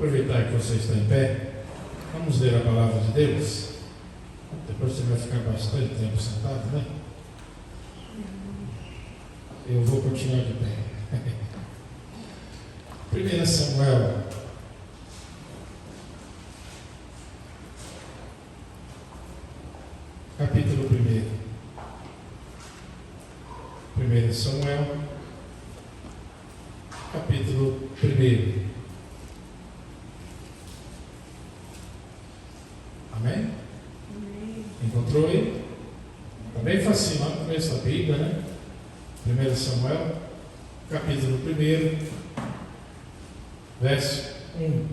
Aproveitar que você está em pé, vamos ler a palavra de Deus. Depois você vai ficar bastante tempo sentado, né? Eu vou continuar de pé. 1 Samuel, capítulo 1. 1 Samuel, capítulo 1. Amém? Encontrou aí? Está bem facinho lá no começo da Bíblia, né? 1 Samuel, capítulo 1, verso 1.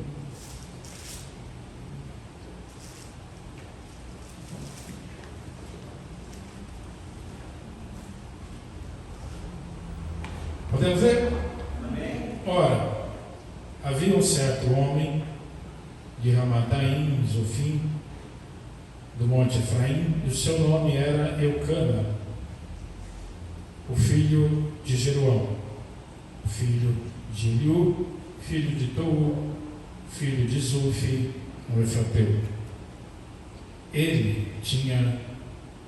Podemos ver? Amém. Ora, havia um certo homem de Ramataim, Zofim, do monte Efraim, e o seu nome era Eucana, o filho de Jeroão, filho de Eliú, filho de Tou, filho de Zufi, um efrateu. Ele tinha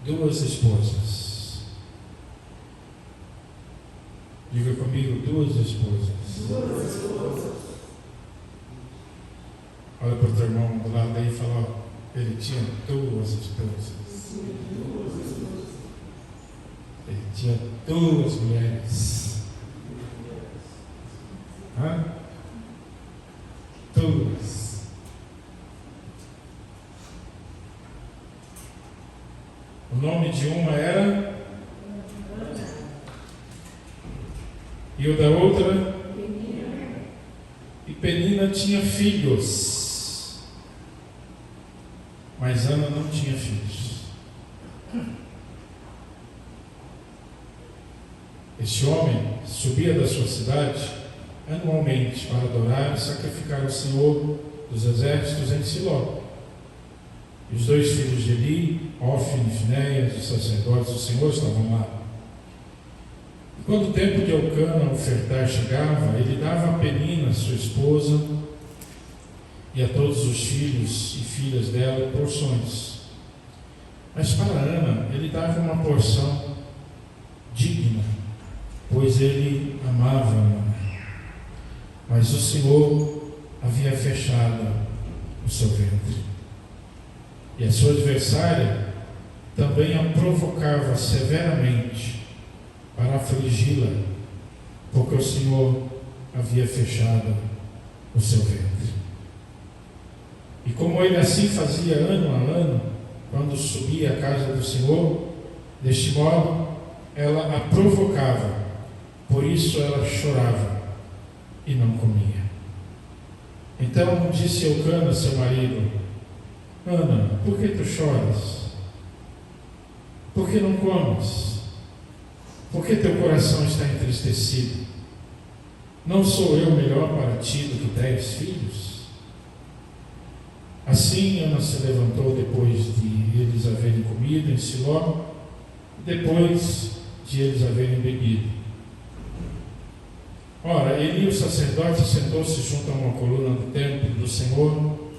2 esposas. Diga comigo, 2 esposas. 2 esposas. Olha para o teu irmão do lado aí e fala, ó, ele tinha 2 esposas. Ele tinha 2 mulheres. Hã? 2. O nome de uma era e o da outra e Penina tinha filhos, mas Ana não tinha filhos. Este homem subia da sua cidade anualmente para adorar e sacrificar ao Senhor dos exércitos em Siló. E os 2 filhos de Eli, Ofni e Finéias, os sacerdotes do Senhor, estavam lá. E quando o tempo de Eucana ofertar chegava, ele dava a Penina, sua esposa, e a todos os filhos e filhas dela porções. Mas para Ana, ele dava uma porção digna, pois ele amava Ana. Mas o Senhor havia fechado o seu ventre. E a sua adversária também a provocava severamente para afligi-la, porque o Senhor havia fechado o seu ventre. E como ele assim fazia ano a ano, quando subia à casa do Senhor, deste modo ela a provocava, por isso ela chorava e não comia. Então disse Eucana, seu marido: Ana, por que tu choras? Por que não comes? Por que teu coração está entristecido? Não sou eu melhor para ti do que 10 filhos? Assim Ana se levantou depois de eles haverem comido em Siló, depois de eles haverem bebido. Ora, Eli, o sacerdote, sentou-se junto a uma coluna do templo do Senhor,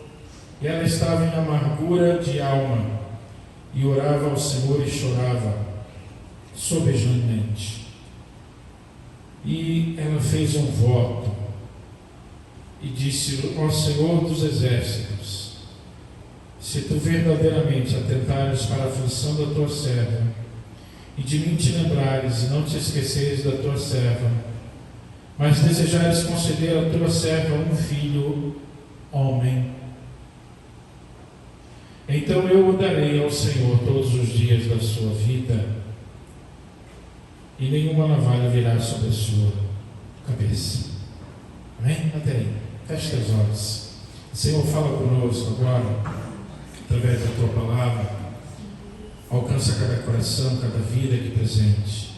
e ela estava em amargura de alma, e orava ao Senhor e chorava sobejantemente. E ela fez um voto, e disse: ó Senhor dos exércitos, se tu verdadeiramente atentares para a aflição da tua serva, e de mim te lembrares, e não te esqueceres da tua serva, mas desejares conceder à tua serva um filho, homem, então eu o darei ao Senhor todos os dias da sua vida, e nenhuma navalha virá sobre a sua cabeça. Amém? Até aí. Feche os olhos. Senhor, fala conosco agora, através da tua palavra. Alcança cada coração, cada vida aqui presente,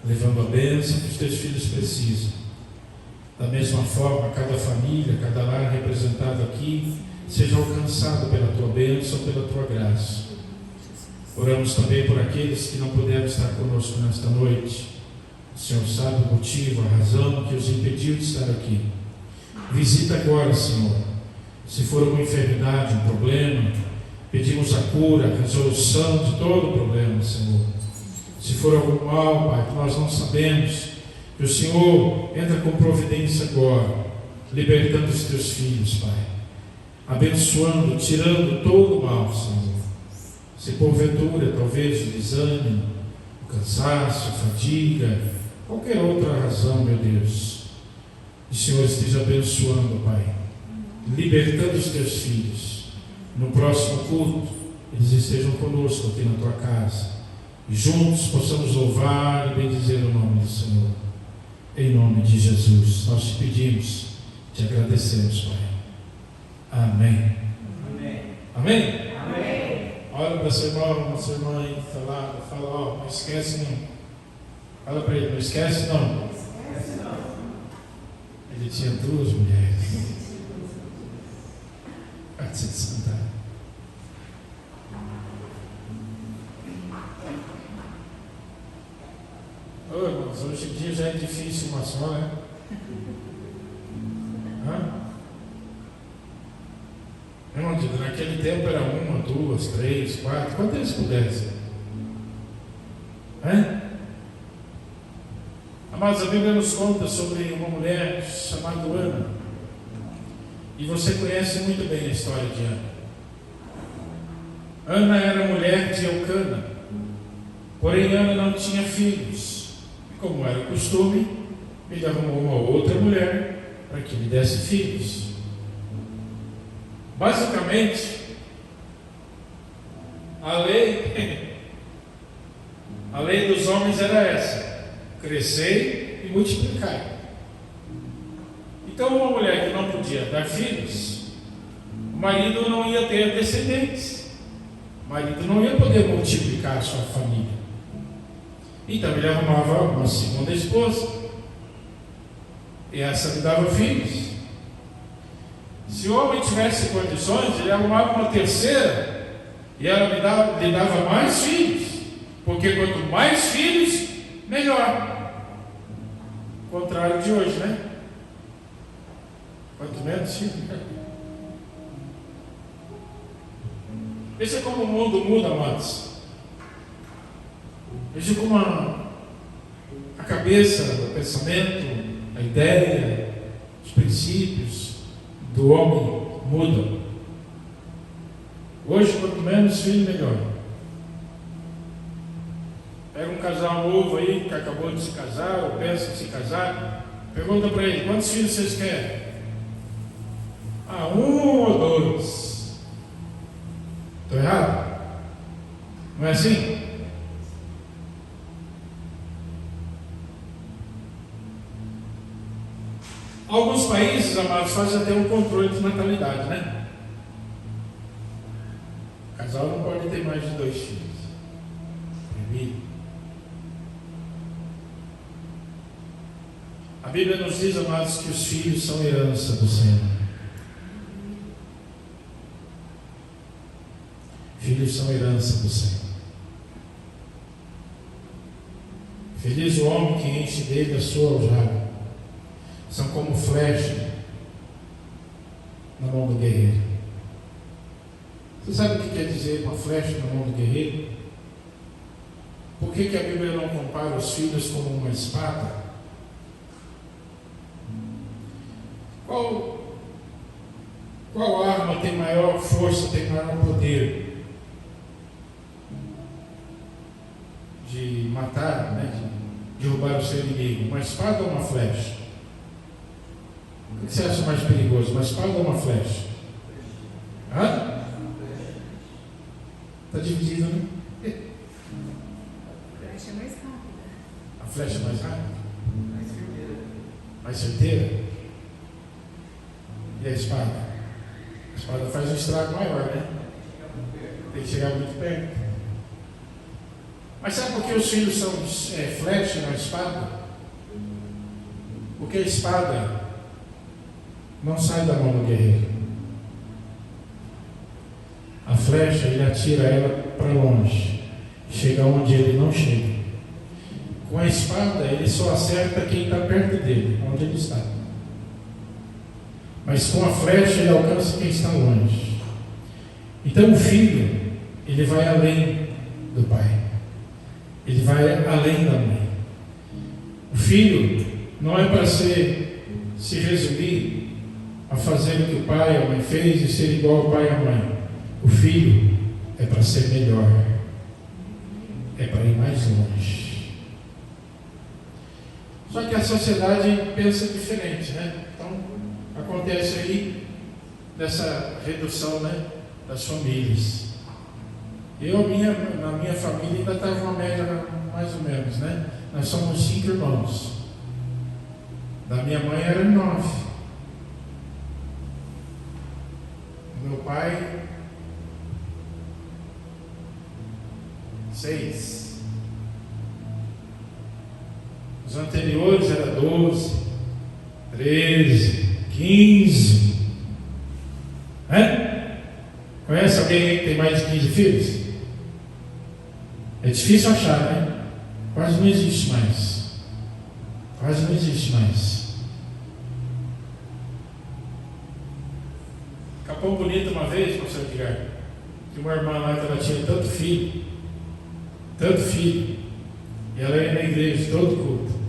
levando a bênção que os teus filhos precisam. Da mesma forma, cada família, cada lar representado aqui, seja alcançado pela tua bênção, pela tua graça. Oramos também por aqueles que não puderam estar conosco nesta noite. O Senhor sabe o motivo, a razão que os impediu de estar aqui. Visita agora, Senhor, Se for uma enfermidade, um problema, pedimos a cura, a resolução de todo o problema, Senhor. Se for algum mal, Pai, que nós não sabemos, que o Senhor entra com providência agora, libertando os teus filhos, Pai, abençoando, tirando todo o mal, Senhor. Se porventura, talvez o desânimo, o cansaço, a fadiga, qualquer outra razão, meu Deus, o Senhor esteja abençoando, Pai, libertando os teus filhos. No próximo culto, eles estejam conosco aqui na tua casa, e juntos possamos louvar e bendizer o nome do Senhor. Em nome de Jesus, nós te pedimos, te agradecemos, Pai. Amém. Amém. Amém? Amém. Olha para seu irmão, sua irmã aí, fala, ó, não esquece não. Fala para ele, não esquece não. Não esquece não. Ele tinha 2 mulheres. Antes de sentar. Ô irmãos, hoje em dia já é difícil uma só, né? Irmão, naquele tempo era 1, 2, 3, 4, quanto eles pudessem. Amados, a Bíblia nos conta sobre uma mulher chamada Ana. E você conhece muito bem a história de Ana. Ana era mulher de Eucana. Porém, Ana não tinha filhos. E como era o costume, ele arrumou uma outra mulher para que lhe desse filhos. Basicamente, a lei dos homens era essa: crescer e multiplicar. Então, uma mulher que não podia dar filhos, o marido não ia ter descendentes, o marido não ia poder multiplicar a sua família. Então, ele arrumava uma segunda esposa, e essa lhe dava filhos. Se o homem tivesse condições, ele arrumava uma terceira, e ela lhe dava mais filhos, porque quanto mais filhos, melhor. O contrário de hoje, né? Quanto menos filhos, melhor. Veja como o mundo muda, amados. Veja como a cabeça, o pensamento, a ideia, os princípios do homem mudam. Hoje, quanto menos filho, melhor. Pega um casal novo aí que acabou de se casar ou pensa em se casar, pergunta para ele: quantos filhos vocês querem? 1 ou 2. Estou errado? Não é assim? Alguns países, amados, fazem até um controle de natalidade, né? O casal não pode ter mais de 2 filhos. Proibido. A Bíblia nos diz, amados, que os filhos são herança do Senhor. Filhos são herança do Senhor. Feliz o homem que enche dele a sua aljava. São como flecha na mão do guerreiro. Você sabe o que quer dizer uma flecha na mão do guerreiro? Por que a Bíblia não compara os filhos como uma espada? Qual arma tem maior força, tem maior poder de matar, né, de derrubar o seu inimigo? Uma espada ou uma flecha? O que você acha mais perigoso, uma espada ou uma flecha? Está dividido, né? A flecha é mais rápida. A flecha é mais rápida? Mais certeira? E a espada? A espada faz um estrago maior, né? Tem que chegar muito perto. Mas sabe por que os filhos são flecha e não espada? Porque a espada não sai da mão do guerreiro. A flecha, ele atira ela para longe, chega onde ele não chega. Com a espada, ele só acerta quem está perto dele, onde ele está. mas com a flecha ele alcança quem está longe. Então o filho, ele vai além do pai, ele vai além da mãe. O filho não é para se resumir a fazer o que o pai e a mãe fez e ser igual ao pai e à mãe. O filho é para ser melhor, é para ir mais longe. Só que a sociedade pensa diferente, né? Então acontece aí dessa redução, né, das famílias. Na minha família ainda estava uma média mais ou menos, né? Nós somos 5 irmãos. Da minha mãe eram 9. Meu pai, 6. Os anteriores eram 12, 13, 15. Conhece alguém aí que tem mais de 15 filhos? É difícil achar, né? Quase não existe mais. Quase não existe mais. Capão Bonito uma vez, pastor Edgar, que uma irmã lá que ela tinha tanto filho, e ela ia na igreja todo culto.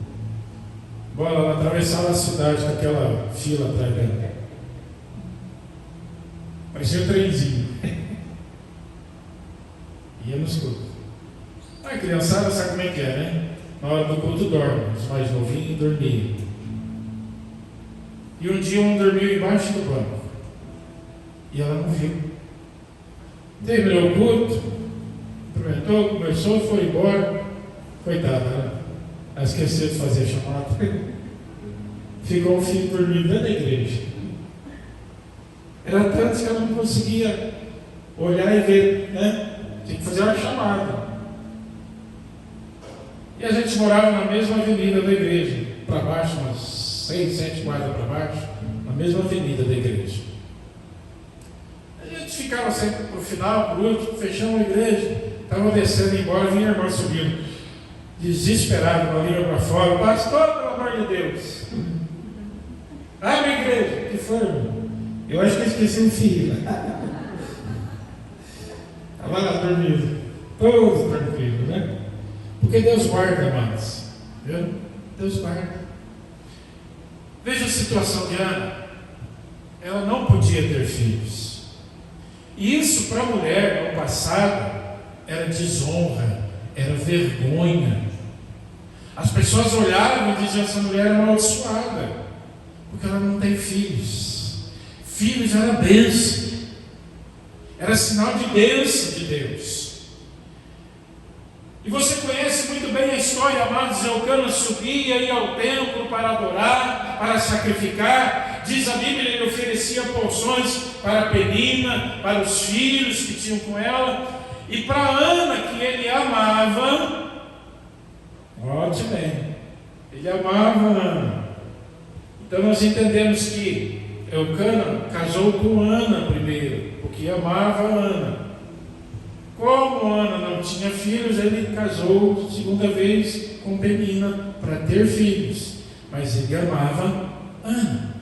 Bora, ela atravessava a cidade com aquela fila atrás dela. Parecia um trenzinho. Ia nos cultos. A criançada sabe como é que é, né? Na hora do culto dorme, os mais novinhos dormiam. E um dia um dormiu embaixo do banco. E ela não viu. Terminou o culto, cumprimentou, conversou, foi embora. Coitada, ela esqueceu de fazer a chamada. Ficou o filho dormindo dentro da igreja. Era tanto que ela não conseguia olhar e ver, né? Tinha que fazer uma chamada. E a gente morava na mesma avenida da igreja, para baixo, umas 6, 7 quadras para baixo, na mesma avenida da igreja. A gente ficava sempre para o final, para o último, fechamos a igreja, estava descendo embora, vinha a irmã subindo, desesperado, com a língua para fora. Pastor, pelo amor de Deus, abre a igreja. Que foi, irmão? Eu acho que eu esqueci um filho. Estava lá dormindo, todos tranquilos, né? Porque Deus guarda, amados. Viu? Deus guarda. Veja a situação de Ana. Ela não podia ter filhos. E isso para a mulher no passado era desonra, era vergonha. As pessoas olhavam e diziam: essa mulher é amaldiçoada, porque ela não tem filhos. Filhos era bênção, era sinal de bênção de Deus. E você conhece muito bem a história, amados. Eucana subia, ia ao templo para adorar, para sacrificar. Diz a Bíblia, ele oferecia porções para Penina, para os filhos que tinham com ela. E para Ana, que ele amava, ótimo bem, ele amava Ana. Então nós entendemos que Eucana casou com Ana primeiro, porque amava Ana. Como Ana não tinha filhos, ele casou segunda vez com Penina para ter filhos, mas ele amava Ana.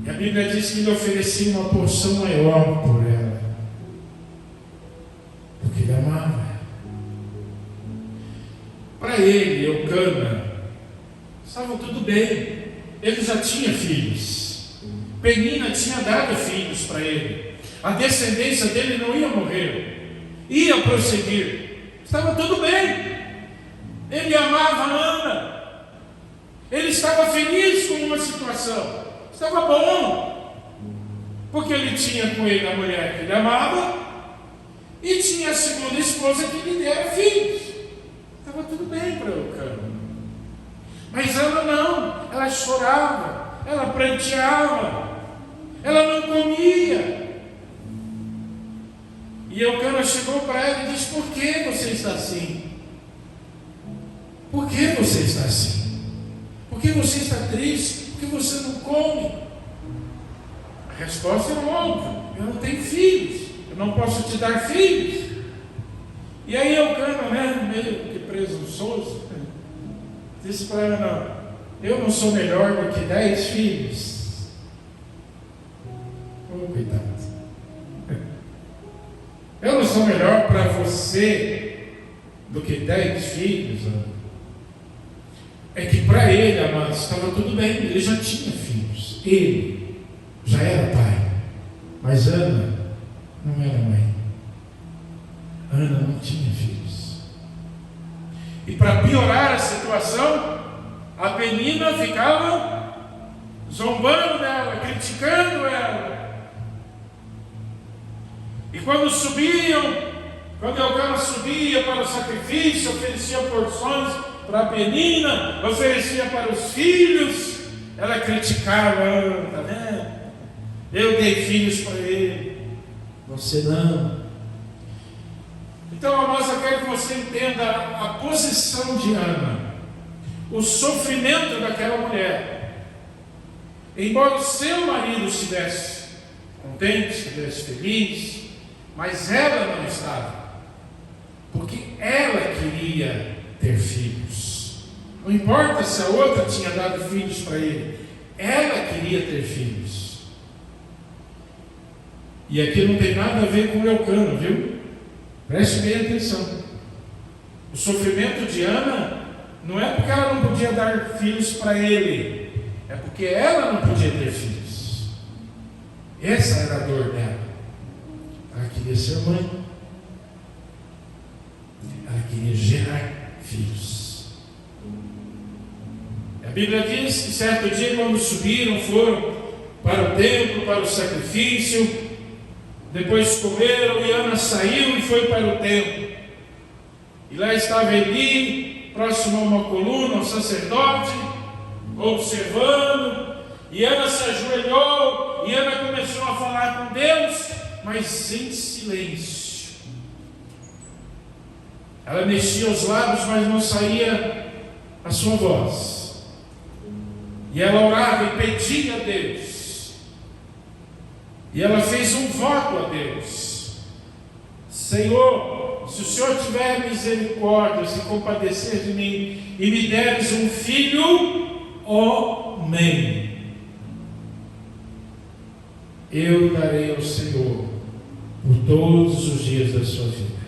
E a Bíblia diz que ele oferecia uma porção maior por ela, porque ele amava ela. Para ele, Eucana, estava tudo bem, ele já tinha filhos, Penina tinha dado filhos para ele, a descendência dele não ia morrer, ia prosseguir, estava tudo bem. Ele amava Ana, ele estava feliz com uma situação, estava bom, porque ele tinha com ele a mulher que ele amava e tinha a segunda esposa que lhe dera filhos, estava tudo bem para Eucana. Mas Ana não, ela chorava, ela pranteava, ela não comia. E Eucana chegou para ela e disse: por que você está assim? Por que você está assim? Por que você está triste? Por que você não come? A resposta é óbvia: eu não tenho filhos, eu não posso te dar filhos. E aí Eucana, meio que presunçoso, disse para ela: eu não sou melhor do que 10 filhos. Oh, coitado. Eu não sou melhor para você do que 10 filhos. É que para ele, amados, estava tudo bem, ele já tinha filhos. Ele já era pai. Mas Ana não era mãe. Ana não tinha filhos. E para piorar a situação, a Penina ficava zombando dela, criticando ela. E quando Elcana subia para o sacrifício, oferecia porções para a Penina, oferecia para os filhos, ela criticava: está vendo? Eu dei filhos para ele, você não. Então, amados, eu quero que você entenda a posição de Ana, o sofrimento daquela mulher. Embora o seu marido estivesse contente, estivesse feliz, mas ela não estava, porque ela queria ter filhos. Não importa se a outra tinha dado filhos para ele, ela queria ter filhos. E aqui não tem nada a ver com Elcana, viu? Preste bem atenção. O sofrimento de Ana não é porque ela não podia dar filhos para ele, é porque ela não podia ter filhos. Essa era a dor dela. Ela queria ser mãe. Ela queria gerar filhos. A Bíblia diz que certo dia, quando subiram, foram para o templo, para o sacrifício. Depois comeram e Ana saiu e foi para o templo. E lá estava Eli, próximo a uma coluna, um sacerdote, observando. E Ana se ajoelhou e Ana começou a falar com Deus, mas em silêncio. Ela mexia os lábios, mas não saía a sua voz. E ela orava e pedia a Deus. E ela fez um voto a Deus: Senhor, se o Senhor tiver misericórdia, se compadecer de mim e me deres um filho homem, eu darei ao Senhor por todos os dias da sua vida.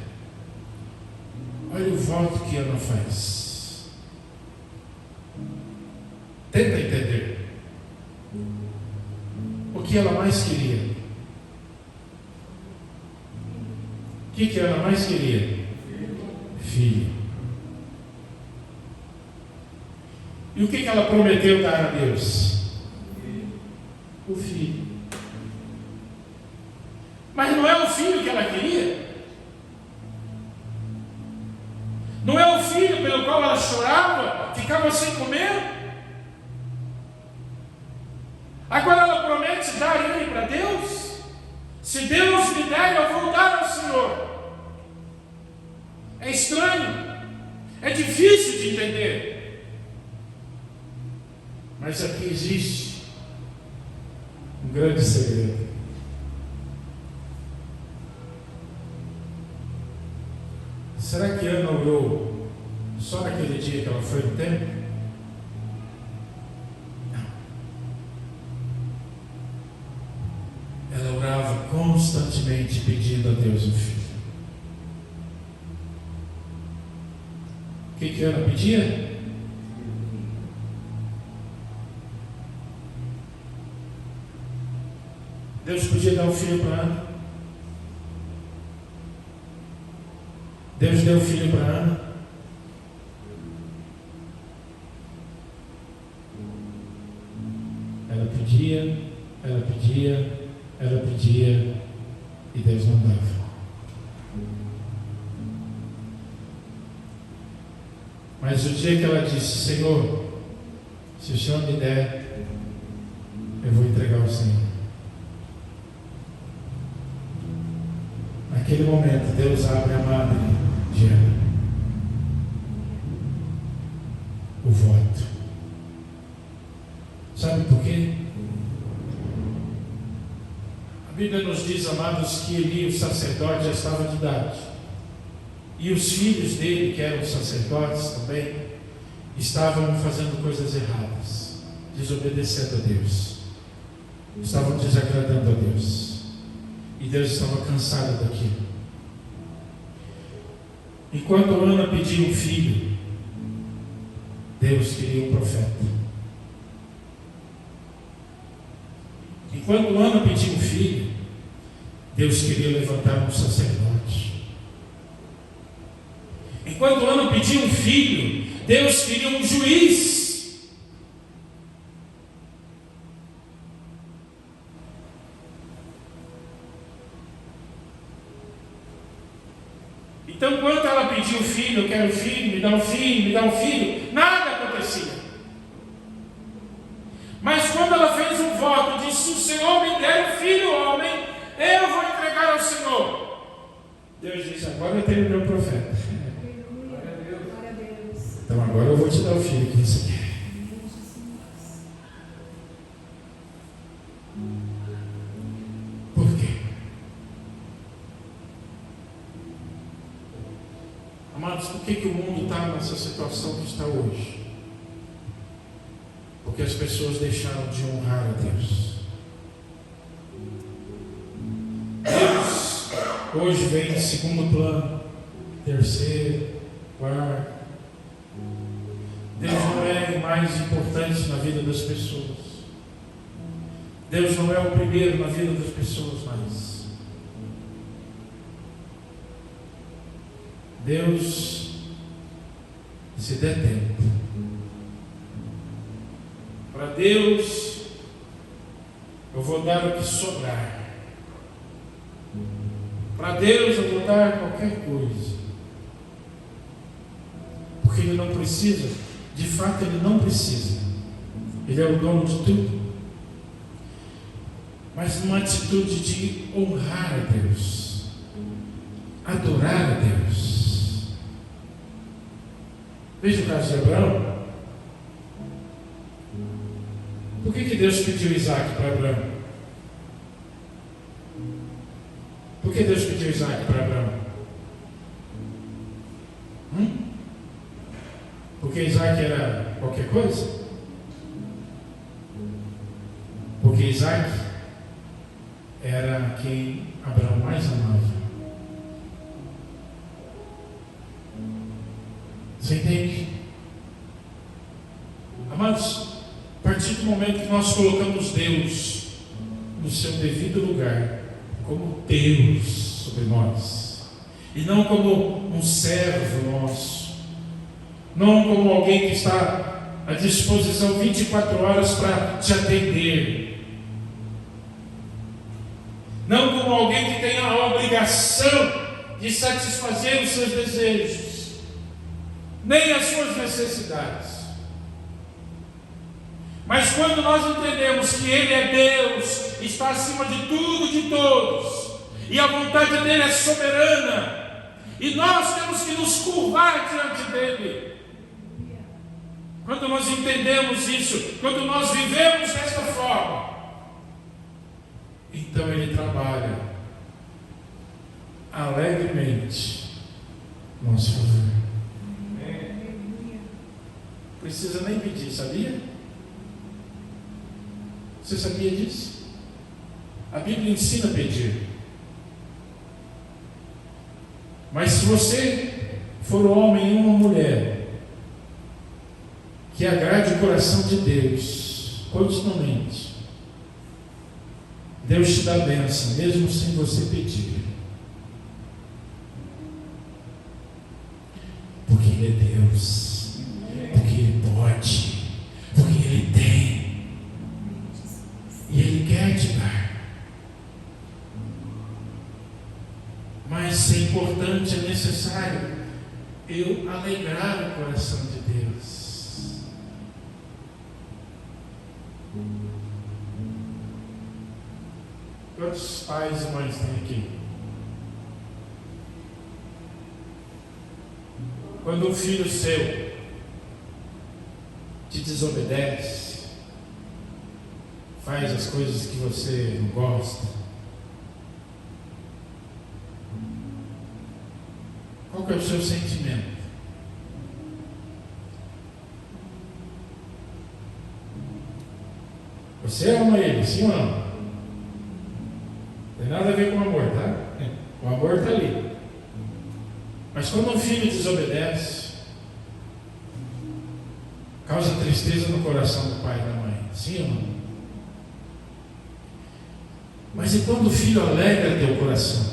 Olha o voto que Ana faz. Tenta entender o que ela mais queria. O que Ana mais queria? Filho. E o que ela prometeu dar a Deus? O filho. Mas não é o filho que ela queria? Não é o filho pelo qual ela chorava, ficava sem comer? Agora ela promete dar ele para Deus? Se Deus me der, eu vou dar ao Senhor. É estranho, é difícil de entender. Mas aqui existe um grande segredo. Será que Ana orou só naquele dia que ela foi no templo? Ela orava constantemente pedindo a Deus um filho. O que Ana pedia? Deus podia dar um filho para Ana. Deus deu um filho para Ana. Ela pedia, ela pedia, ela pedia e Deus não dava. Mas o dia que ela disse: Senhor, se o Senhor me der, eu vou entregar ao Senhor. Naquele momento, Deus abre a madre de Ana. O voto. Sabe por quê? A Bíblia nos diz, amados, que Eli, o sacerdote, já estava de idade. E os filhos dele, que eram sacerdotes também, estavam fazendo coisas erradas. desobedecendo a Deus, estavam desagradando a Deus, e Deus estava cansado daquilo. Enquanto Ana pedia um filho, Deus queria um profeta. Enquanto Ana pedia um filho, Deus queria levantar um sacerdote. Enquanto Ana pedia um filho, Deus queria um juiz. Então, quando ela pediu um filho, eu quero um filho, me dá um filho, me dá um filho, nada acontecia. Mas quando ela fez um voto, disse: se o Senhor me der um filho homem, eu vou entregar ao Senhor. Deus disse: agora eu tenho o meu profeta. Então agora eu vou te dar o filho que você quer. Por quê? Amados, por que o mundo está nessa situação que está hoje? Porque as pessoas deixaram de honrar a Deus. Deus hoje vem em segundo plano, terceiro, quarto. Deus não é mais importante na vida das pessoas. Deus não é o primeiro na vida das pessoas mais. Deus, se der tempo, para Deus eu vou dar o que sobrar. Para Deus eu vou dar qualquer coisa. Porque Ele não precisa, de fato Ele não precisa. Ele é o dono de tudo. Mas numa atitude de honrar a Deus, adorar a Deus. Veja o caso de Abraão. Por que Deus pediu Isaac para Abraão? Por que Deus pediu Isaac para Abraão? Porque Isaac era qualquer coisa? Porque Isaac era quem Abraão mais amava. Você entende? Amados, a partir do momento que nós colocamos Deus no seu devido lugar, como Deus sobre nós, e não como um servo nosso, não como alguém que está à disposição 24 horas para te atender, não como alguém que tem a obrigação de satisfazer os seus desejos, nem as suas necessidades. Mas quando nós entendemos que Ele é Deus, está acima de tudo e de todos, e a vontade dEle é soberana, e nós temos que nos curvar diante dEle. Quando nós entendemos isso, quando nós vivemos desta forma, então Ele trabalha alegremente nosso favor. Precisa nem pedir, sabia? Você sabia disso? A Bíblia ensina a pedir. Mas se você for um homem e uma mulher que agrade o coração de Deus continuamente, Deus te dá bênção, mesmo sem você pedir. Porque Ele é Deus, porque Ele pode, porque Ele tem. E Ele quer te dar. Mas é importante, é necessário eu alegrar o coração de Deus. Quantos pais e mães tem aqui? Quando um filho seu te desobedece, faz as coisas que você não gosta, qual que é o seu sentimento? Você ama ele, sim ou não? Não tem nada a ver com o amor, tá? O amor está ali. Mas quando um filho desobedece, causa tristeza no coração do pai e da mãe, sim ou não? Mas e quando o filho alegra teu coração?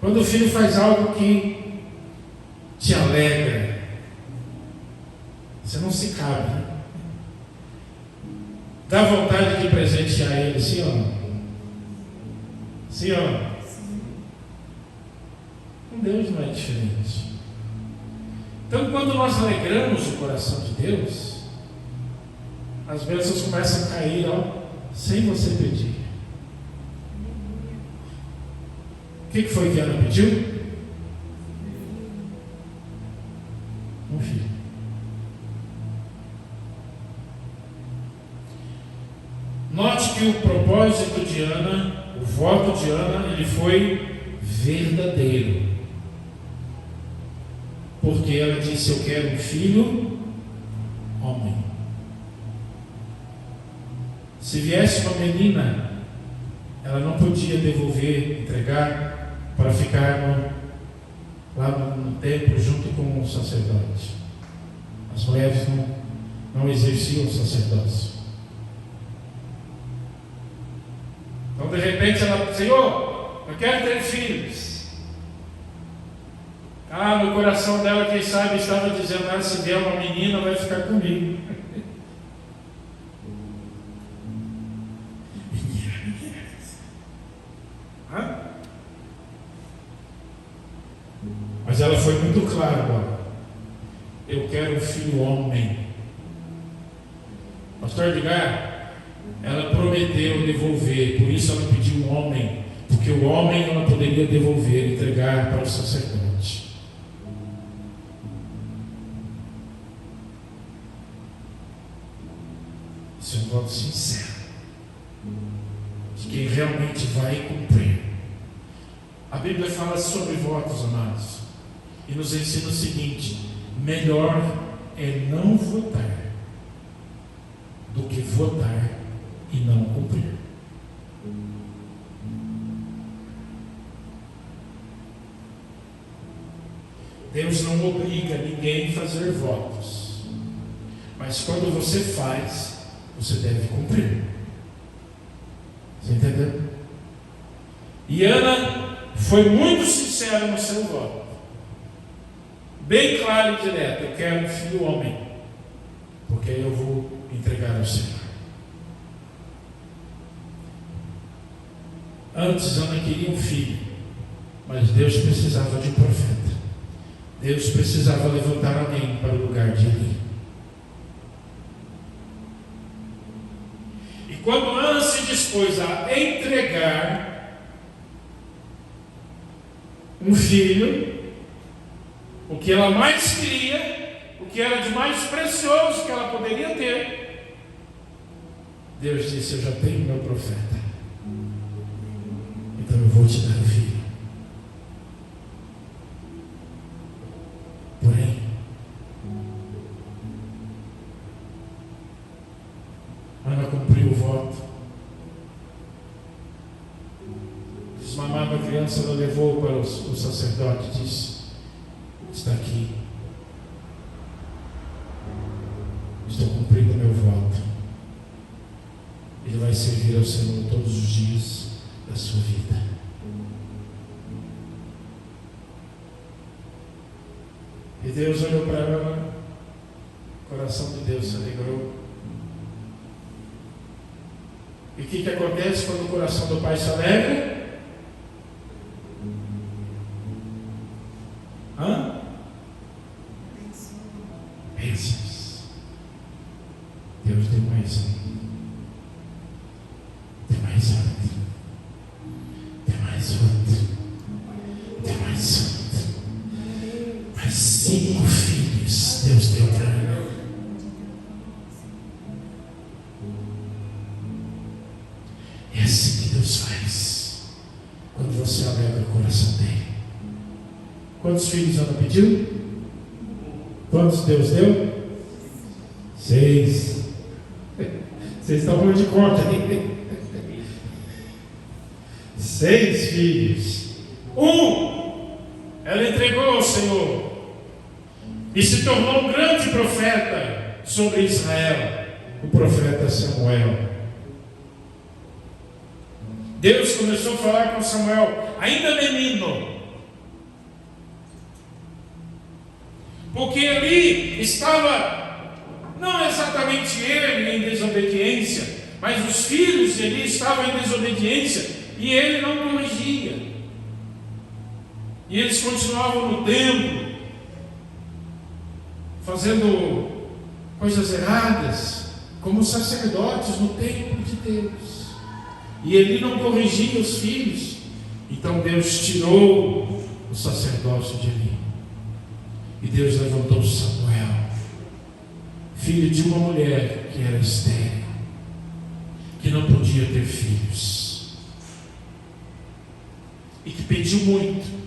Quando o filho faz algo que te alegra, você não se cabe, né? Dá vontade de presentear ele, sim ou não? Sim ou não? Com Deus não é diferente. Então, quando nós alegramos o coração de Deus, as bênçãos começam a cair, sem você pedir. O que foi que Ana pediu? Um filho. Note que o propósito de Ana, o voto de Ana, ele foi verdadeiro. Porque ela disse: eu quero um filho homem. Se viesse uma menina, ela não podia devolver, entregar para ficar lá no templo junto com o sacerdote. As mulheres não exerciam o sacerdócio. Então, de repente, ela: Senhor, eu quero ter filhos. No coração dela, quem sabe, estava dizendo: se der uma menina, vai ficar comigo. Mas ela foi muito clara agora: eu quero um filho homem. Pastor Edgar, ela prometeu devolver, por isso ela pediu um homem, porque o homem ela poderia devolver, entregar para o sacerdote. Isso é um voto sincero de quem realmente vai cumprir. A Bíblia fala sobre votos, amados, e nos ensina o seguinte: melhor é não votar do que votar e não cumprir. Deus não obriga ninguém a fazer votos, mas quando você faz, você deve cumprir. Você entendeu? E Ana foi muito sincera no seu voto, bem claro e direto: eu quero um filho homem, porque aí eu vou entregar ao Senhor. Antes Ana queria um filho, mas Deus precisava de um profeta. Deus precisava levantar alguém para o lugar de Eli. E quando Ana se dispôs a entregar um filho, o que ela mais queria, o que era de mais precioso que ela poderia ter, Deus disse: eu já tenho meu profeta, então eu vou te dar o filho. Porém, Ana cumpriu o voto. Desmamava a criança, ela levou para o sacerdote e disse: está aqui, estou cumprindo meu voto. Ele vai servir ao Senhor todos os dias da sua vida. E Deus olhou para ela, o coração de Deus se alegrou. E o que acontece quando o coração do pai se alegra? Bênçãos. Deus tem mais um. Tem mais outro. Tem mais outro. Tem mais outro. Mais 5 filhos Deus deu para ela. É assim que Deus faz quando você alegra o coração dele. Quantos filhos Ana pediu? Quantos Deus deu? 6. Vocês estão dando de conta aí? 6 filhos. Ela entregou ao Senhor e se tornou um grande profeta sobre Israel, o profeta Samuel. Deus começou a falar com Samuel, ainda menino, porque ali estava, não exatamente ele em desobediência, mas os filhos de Eli estavam em desobediência e ele não corrigia. E eles continuavam no templo, fazendo coisas erradas, como sacerdotes no templo de Deus. E ele não corrigia os filhos. Então Deus tirou o sacerdócio de Eli. E Deus levantou Samuel, filho de uma mulher que era estéril, que não podia ter filhos, e que pediu muito.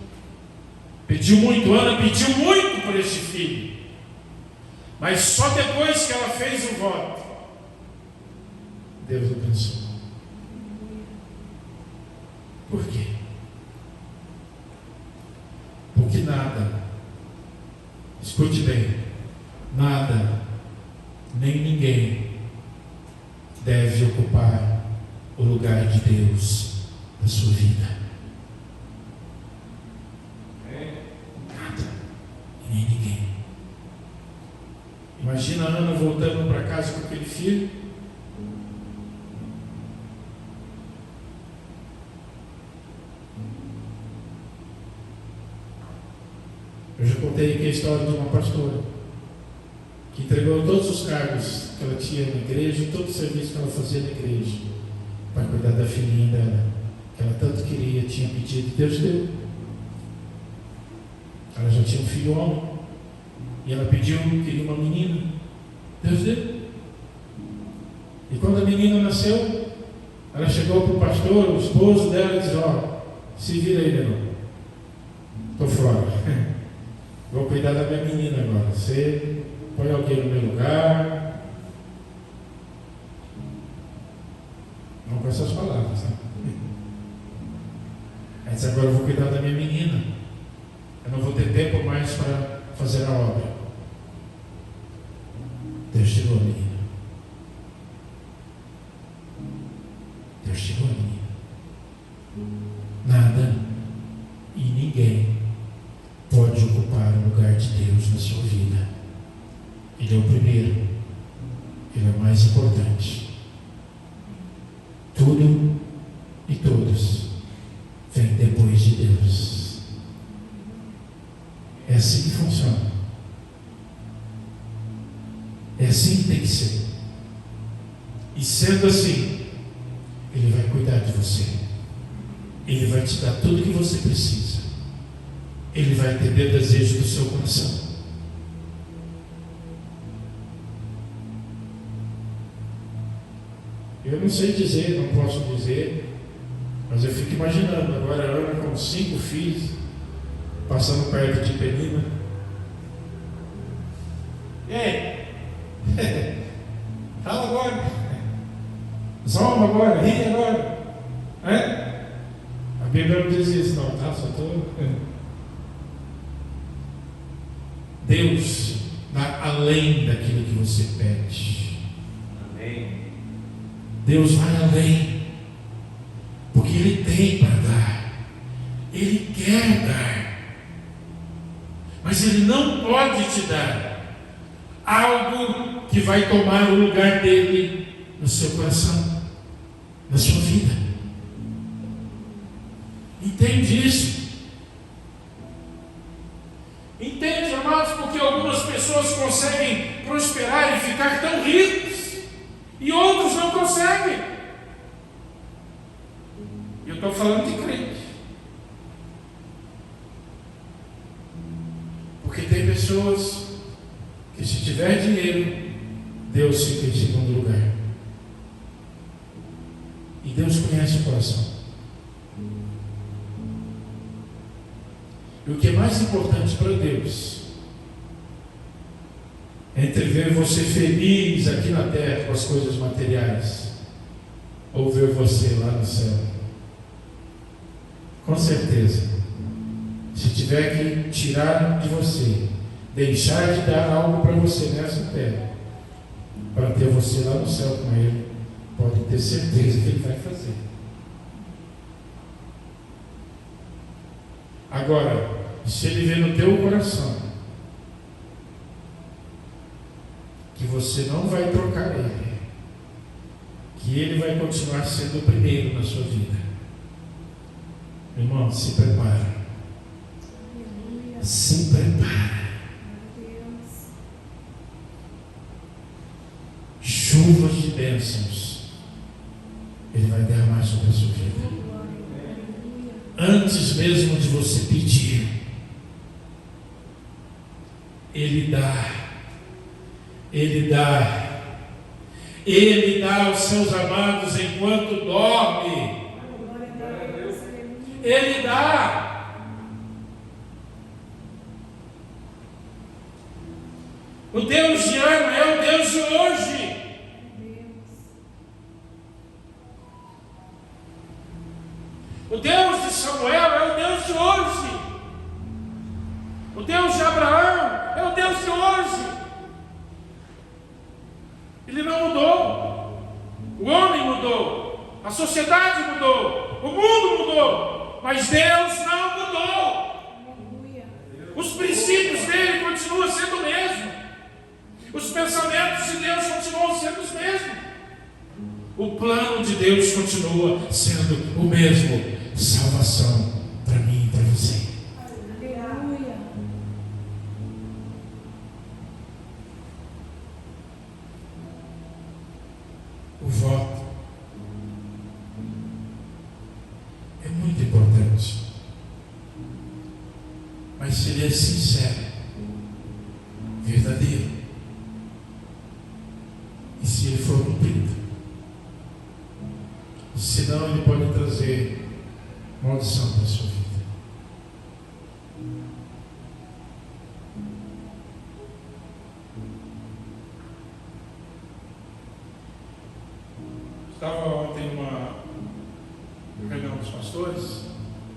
Ana pediu muito por este filho. Mas só depois que ela fez o voto, Deus abençoou. Por quê? Porque nada, escute bem, nada, nem ninguém deve ocupar o lugar de Deus na sua vida. Nada, e nem ninguém. Imagina a Ana voltando para casa com aquele filho. Eu já contei aqui a história de uma pastora que entregou todos os cargos que ela tinha na igreja e todo o serviço que ela fazia na igreja para cuidar da filhinha dela, que ela tanto queria, tinha pedido, e Deus deu. Ela já tinha um filho homem e ela pediu, queria uma menina, Deus deu. E quando a menina nasceu, ela chegou para o pastor, o esposo dela, e disse: ó, se vira aí, meu irmão, estou fora. Vou cuidar da minha menina agora. Você põe alguém no meu lugar. Não com essas palavras, né? Aí disse: agora eu vou cuidar da minha menina. Eu não vou ter tempo mais para fazer a obra. Deus tirou a menina. Deus tirou a menina. Nada e ninguém pode ocupar o lugar de Deus na sua vida. Ele é o primeiro, ele é o mais importante. Tudo e todos vêm depois de Deus. É assim que funciona. É assim que tem que ser. E sendo assim, Ele vai cuidar de você. Ele vai te dar tudo o que você precisa. Ele vai atender o desejo do seu coração. Eu não sei dizer, não posso dizer, mas eu fico imaginando agora a Ana com 5 filhos, passando perto de Penina. E aí? Fala agora. Zomba agora, ri agora. A Bíblia não diz isso, não, tá? Só estou. Deus dá além daquilo que você pede. Amém. Deus vai além, porque Ele tem para dar, Ele quer dar, mas Ele não pode te dar algo que vai tomar o lugar dele no seu coração, na sua vida. Entende isso? Entende, amados, porque algumas pessoas conseguem prosperar e ficar tão ricos e outros não conseguem. Eu estou falando de crente. Porque tem pessoas que, se tiver dinheiro, Deus fica em segundo lugar. E Deus conhece o coração. E o que é mais importante para Deus entre ver você feliz aqui na terra com as coisas materiais ou ver você lá no céu. Com certeza, se tiver que tirar de você, deixar de dar algo para você nessa terra, para ter você lá no céu com Ele, pode ter certeza que Ele vai fazer. Agora, se Ele vê no teu coração que você não vai trocar Ele, que Ele vai continuar sendo o primeiro na sua vida, irmão, se prepara. Se prepara. Chuvas de bênçãos Ele vai derramar sobre a sua vida. Antes mesmo de você pedir, Ele dá. Ele dá. Ele dá aos seus amados enquanto dorme. Ele dá. O Deus de Ana é o Deus de hoje. O Deus de Samuel é o Deus de hoje. O Deus de Abraão é o Deus de hoje. Ele não mudou. O homem mudou. A sociedade mudou. O mundo mudou. Mas Deus não mudou. Os princípios dele continuam sendo o mesmo. Os pensamentos de Deus continuam sendo os mesmos. O plano de Deus continua sendo o mesmo. Salvação para mim e para você. Aleluia. O voto é muito importante. Mas se ele é sincero, verdadeiro, e se ele for cumprido, senão ele pode trazer maldição para a sua vida. Estava ontem numa reunião dos pastores,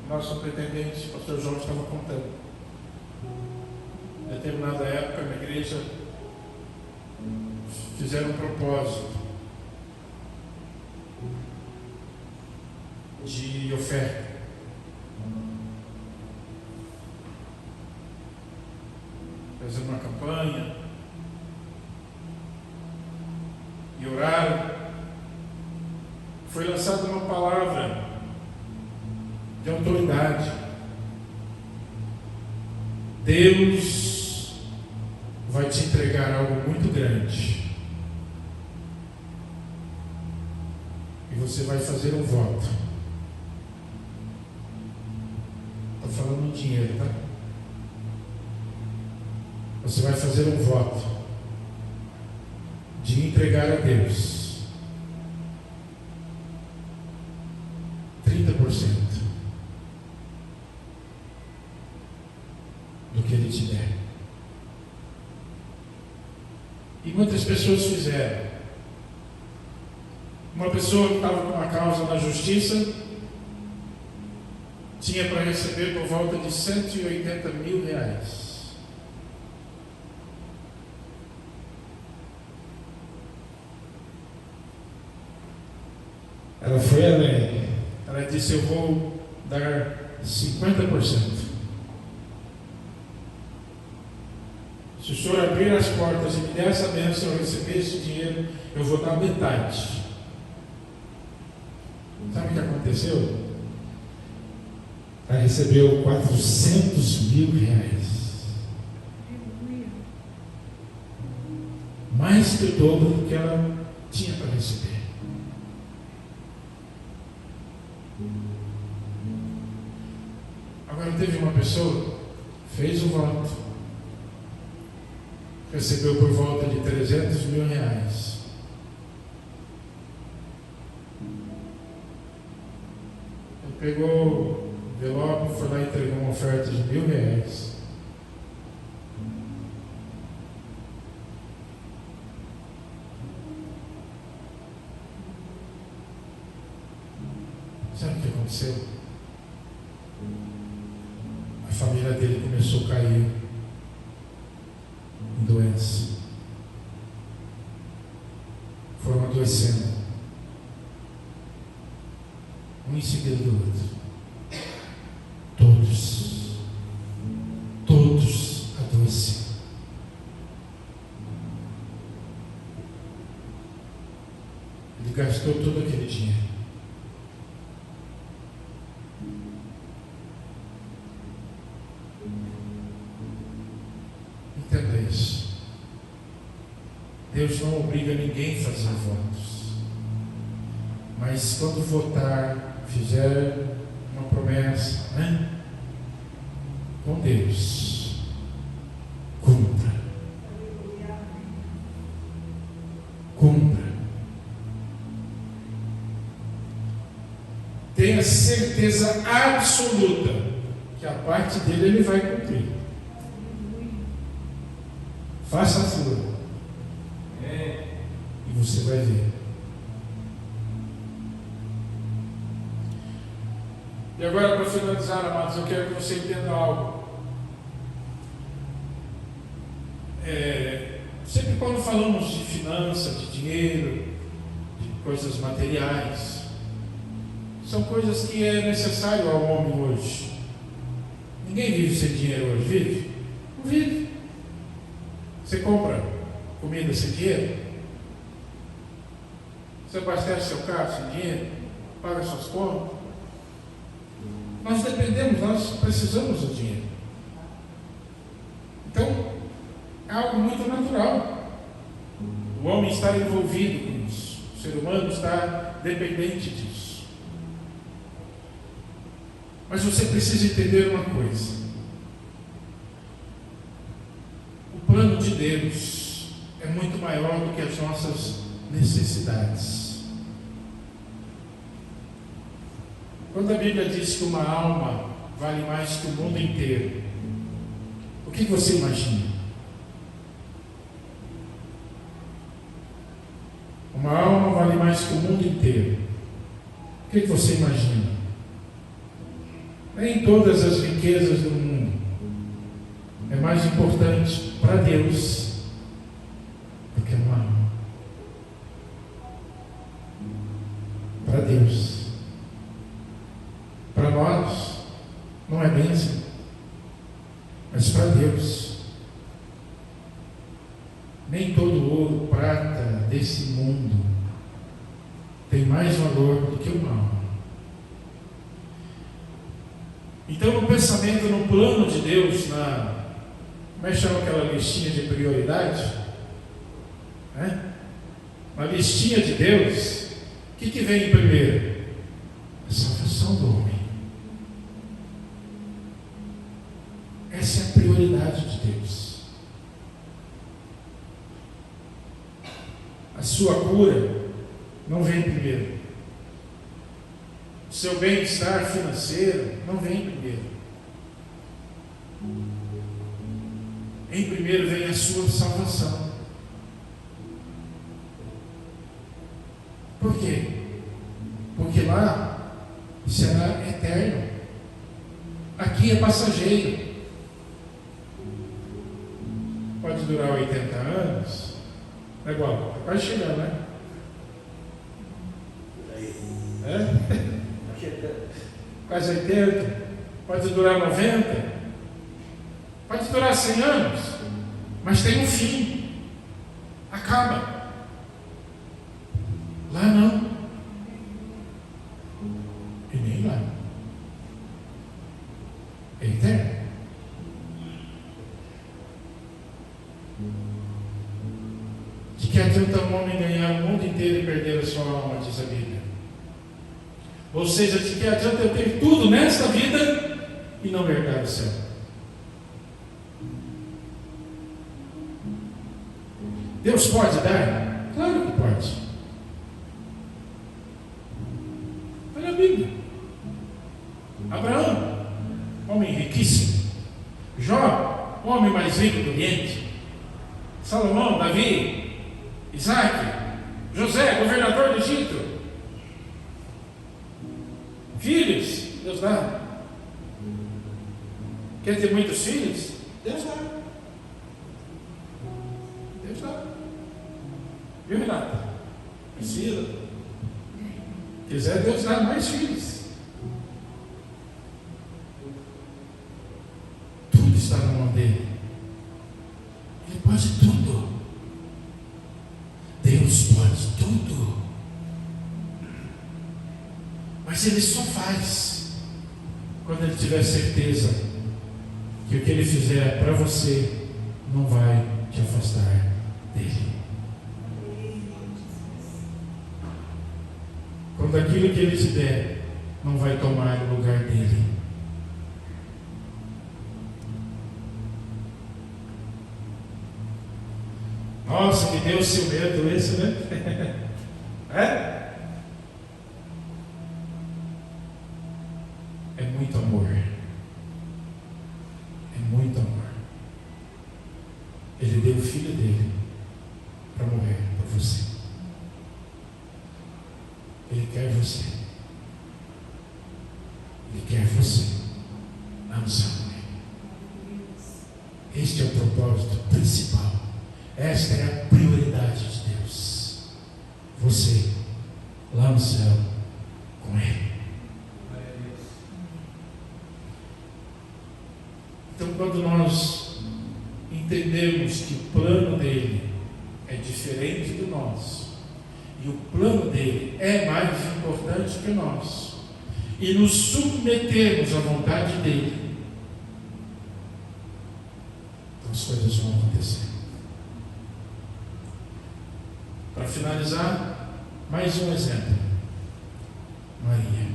nosso pretendente, o pastor João, estava contando. Em determinada época na igreja fizeram um propósito de oferta. Fazendo uma campanha e oraram. Foi lançada uma palavra de autoridade. Deus vai te entregar algo muito grande e você vai fazer um voto. Estou falando de dinheiro, tá? Você vai fazer um voto de entregar a Deus 30% do que Ele te der. E muitas pessoas fizeram. Uma pessoa que estava com uma causa na justiça tinha para receber por volta de R$180 mil. Ela foi além. Ela disse: eu vou dar 50%. Se o senhor abrir as portas e me der essa bênção, eu receber esse dinheiro, eu vou dar metade. Sabe o que aconteceu? Ela recebeu R$400 mil. Mais que o dobro do que ela tinha para receber. Agora teve uma pessoa, fez o voto, recebeu por volta de R$300 mil. Ele pegou o envelope, foi lá e entregou uma oferta de R$1.000. Sabe o que aconteceu? A família dele começou a cair em doença. Foram adoecendo, um em seguida do outro. Todos adoeceram. Ele gastou todo aquele dinheiro. Entenda isso. Deus não obriga ninguém a fazer votos. Mas quando votar, fizer uma promessa, né? Com Deus, cumpra. Cumpra. Tenha certeza absoluta que a parte dele ele vai cumprir. Faça a sua. E você vai ver. E agora, para finalizar, amados, eu quero que você entenda algo. Sempre quando falamos de finanças, de dinheiro, de coisas materiais, são coisas que é necessário ao homem hoje. Ninguém vive sem dinheiro hoje, vive? Não vive. Você compra comida sem dinheiro? Você abastece seu carro sem dinheiro? Paga suas contas? Nós dependemos, nós precisamos do dinheiro. Então, é algo muito natural. O homem está envolvido com isso. O ser humano está dependente disso. Mas você precisa entender uma coisa. O plano de Deus é muito maior do que as nossas necessidades. Quando a Bíblia diz que uma alma vale mais que o mundo inteiro, o que você imagina? Uma alma vale mais que o mundo inteiro. O que você imagina? Nem todas as riquezas do mundo é mais importante para Deus do que uma alma. Para Deus. Para nós, não é bênção, mas para Deus. Nem todo ouro, prata desse mundo tem mais valor do que uma alma. Então, no pensamento, no plano de Deus, como é que chama aquela listinha de prioridade? Na listinha de Deus, o que vem em primeiro? A salvação do homem. Essa é a prioridade de Deus. A sua cura não vem primeiro. O seu bem-estar financeiro não vem primeiro. Em primeiro vem a sua salvação. Por quê? Porque lá será eterno. Aqui é passageiro. Pode durar 80 anos. É igual, está quase chegando, né? Quase 80. Pode durar 90. Pode durar 100 anos. Mas tem um fim. Acaba. Lá não. E nem lá. É eterno. De que adianta um homem ganhar o mundo inteiro e perder a sua alma, diz a Bíblia. Ou seja, de que adianta eu ter tudo nesta vida e não herdar o céu. Deus pode dar? Claro que pode. Olha a Bíblia. Abraão, homem riquíssimo. Jó, homem mais rico do Oriente. Salomão, Davi, Isaac, José, governador do Egito. Filhos, Deus dá. Quer ter muitos filhos? Deus dá. Deus dá. Viu, Renata? Precisa. Quiser, Deus dá mais filhos. Tudo está na mão dele. Ele pode tudo. Deus pode tudo. Mas ele só faz quando ele tiver certeza que o que ele fizer para você não vai te afastar dele. Quando aquilo que ele te der não vai tomar o lugar dele. Nossa, me deu seu medo esse, né? É? É muito amor. É muito amor. Ele deu o filho dele para morrer por você. Ele quer você. Ele quer você. Lá no céu. Este é o propósito principal. Esta é a prioridade de Deus. Você lá no céu com Ele. Então, quando nós entendemos que o plano dele é diferente do nosso, e o plano dele é mais importante que o nosso, e nos submetermos à vontade dele, então as coisas vão acontecer. Para finalizar, mais um exemplo. Maria.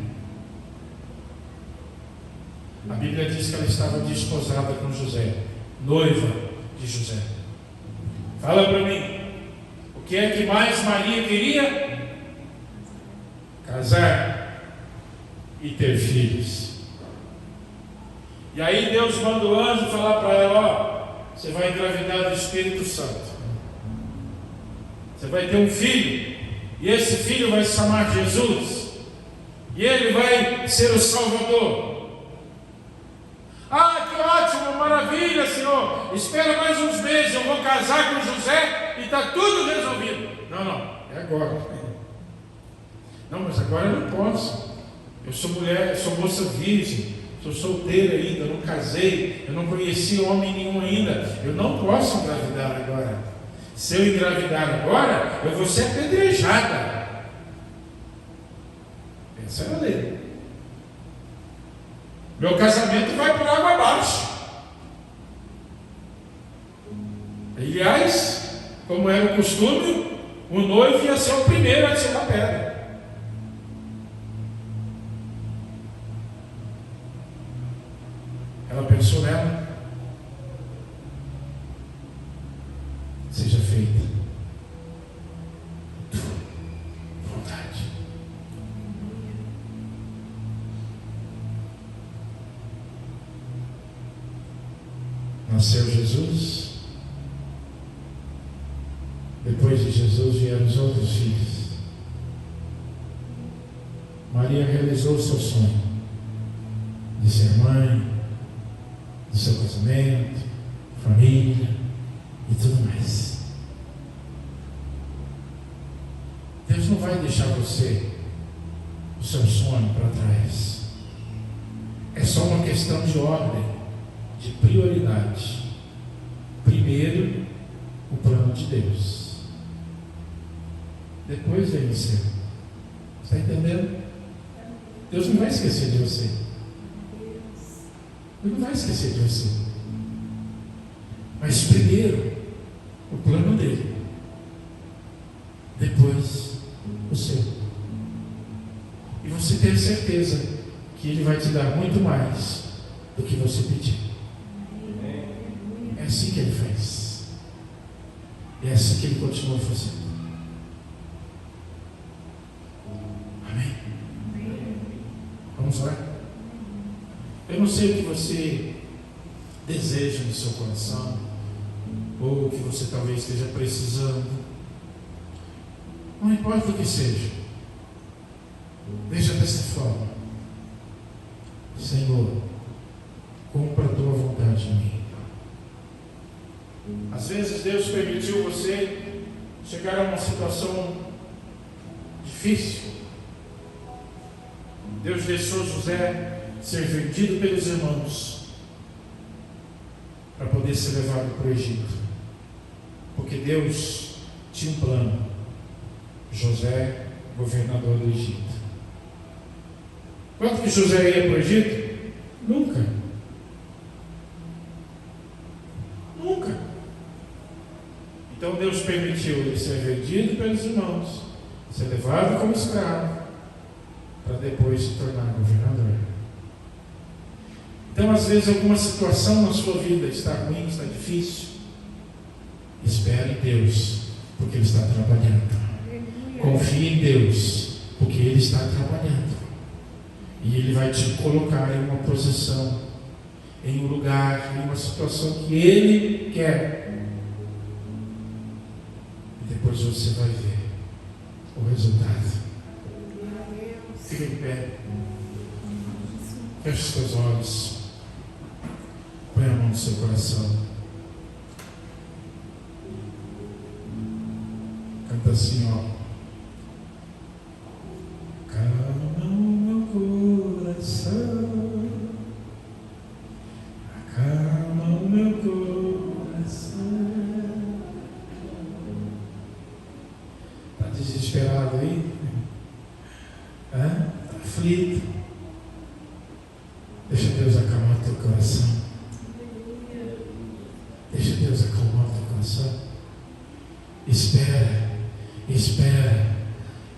A Bíblia diz que ela estava desposada com José, noiva de José. Fala para mim, o que é que mais Maria queria? Casar e ter filhos. E aí Deus manda o anjo falar para ela: ó, você vai engravidar do Espírito Santo. Você vai ter um filho, e esse filho vai se chamar Jesus, e ele vai ser o Salvador. Ah, que ótimo, maravilha, Senhor. Espera mais uns meses, eu vou casar com José e está tudo resolvido. Não, é agora. Não, mas agora eu não posso. Eu sou mulher, eu sou moça virgem, sou solteira ainda, eu não casei, eu não conheci homem nenhum ainda. Eu não posso engravidar agora. Se eu engravidar agora, eu vou ser apedrejada. Essa é a lei. Meu casamento vai por água abaixo. Aliás, como era o costume, o noivo ia ser o primeiro a tirar a pedra. Ela pensou nela. Seja feita tua vontade. Nasceu Jesus. Depois de Jesus vieram os outros filhos. Maria realizou o seu sonho de ser mãe, do seu casamento, família e tudo mais. Deus não vai deixar você, o seu sonho, para trás. É só uma questão de ordem, de prioridade. Primeiro, o plano de Deus. Depois vem o seu. Está entendendo? Deus não vai esquecer de você. Ele não vai esquecer de você. Mas primeiro, o plano dele. Depois, o seu. E você tem certeza que ele vai te dar muito mais do que você pediu. É assim que ele faz. E é assim que ele continua fazendo. Amém? Vamos lá? Eu não sei o que você deseja no seu coração, ou o que você talvez esteja precisando. Não importa o que seja, veja dessa forma: Senhor, cumpra a tua vontade em mim. Às vezes Deus permitiu você chegar a uma situação difícil. Deus deixou José ser vendido pelos irmãos para poder ser levado para o Egito, porque Deus tinha um plano. José, governador do Egito. Quando que José ia para o Egito? Nunca. Nunca. Então Deus permitiu ele ser vendido pelos irmãos, ser levado como escravo, para depois se tornar governador. Então, às vezes, alguma situação na sua vida está ruim, está difícil. Espere em Deus, porque Ele está trabalhando. Confie em Deus, porque Ele está trabalhando. E Ele vai te colocar em uma posição, em um lugar, em uma situação que Ele quer. E depois você vai ver o resultado. Fica em pé. Feche os seus olhos. Põe a mão no seu coração. Canta assim, ó. Acalma o meu coração. Acalma o meu coração. Está desesperado aí? Está aflito? Deixa Deus acalmar o teu coração. Deixa Deus acalmar o teu coração. Espera, espera.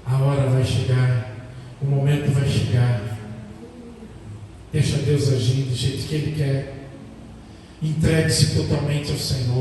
A hora vai chegar. O momento vai chegar. Deixa Deus agir do jeito que Ele quer. Entregue-se totalmente ao Senhor.